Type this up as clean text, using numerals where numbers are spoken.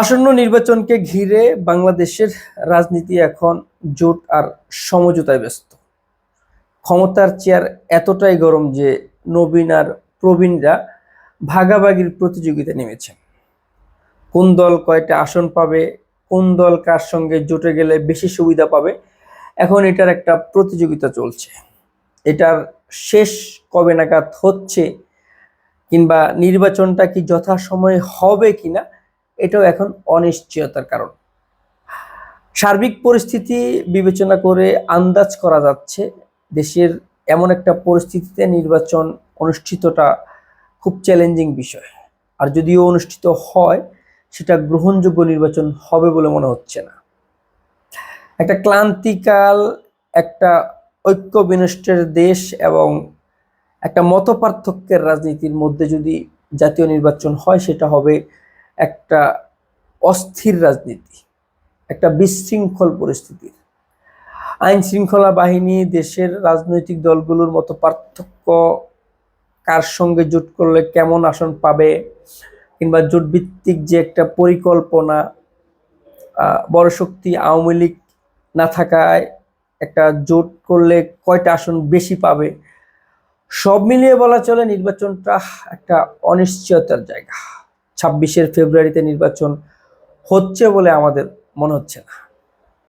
আসন্ন নির্বাচনকে ঘিরে বাংলাদেশের রাজনীতি এখন জোট আর সমঝোতায় ব্যস্ত। ক্ষমতার চেয়ার এতটাই গরম যে নবীন আর প্রবীণরা ভাগাভাগির প্রতিযোগিতায় নেমেছেন। কোন দল কয়টা আসন পাবে, কোন দল কার সঙ্গে জোটে গেলে বেশি সুবিধা পাবে, এখন এটার একটা প্রতিযোগিতা চলছে। এটার শেষ কবে নাগাদ হচ্ছে কিংবা নির্বাচনটা কি যথাসময়ে হবে কিনা, এটাও এখন অনিশ্চয়তার কারণ। সার্বিক পরিস্থিতি বিবেচনা করে আন্দাজ করা যাচ্ছে দেশের এমন একটা পরিস্থিতিতে নির্বাচন অনুষ্ঠিতটা খুব চ্যালেঞ্জিং বিষয়। আর যদিও অনুষ্ঠিত হয়, সেটা গ্রহণযোগ্য নির্বাচন হবে বলে মনে হচ্ছে না। একটা ক্লান্তিকাল, একটা ঐক্য বিনষ্টের দেশ এবং একটা মতপার্থক্যের রাজনীতির মধ্যে যদি জাতীয় নির্বাচন হয়, সেটা হবে একটা অস্থির রাজনীতি, একটা বিশৃঙ্খল পরিস্থিতি। আইন শৃঙ্খলা বাহিনী, দেশের রাজনৈতিক দলগুলোর মতো পার্থক্য, কার সঙ্গে জোট করলে কেমন আসন পাবে, কিংবা জোট ভিত্তিক যে একটা পরিকল্পনা, বড় শক্তি আওয়ামী লীগ না থাকায় একটা জোট করলে কয়টা আসন বেশি পাবে, সব মিলিয়ে বলা চলে নির্বাচনটা একটা অনিশ্চয়তার জায়গা। 26 ফেব্রুয়ারিতে নির্বাচন হচ্ছে বলে আমাদের মনে হচ্ছে না।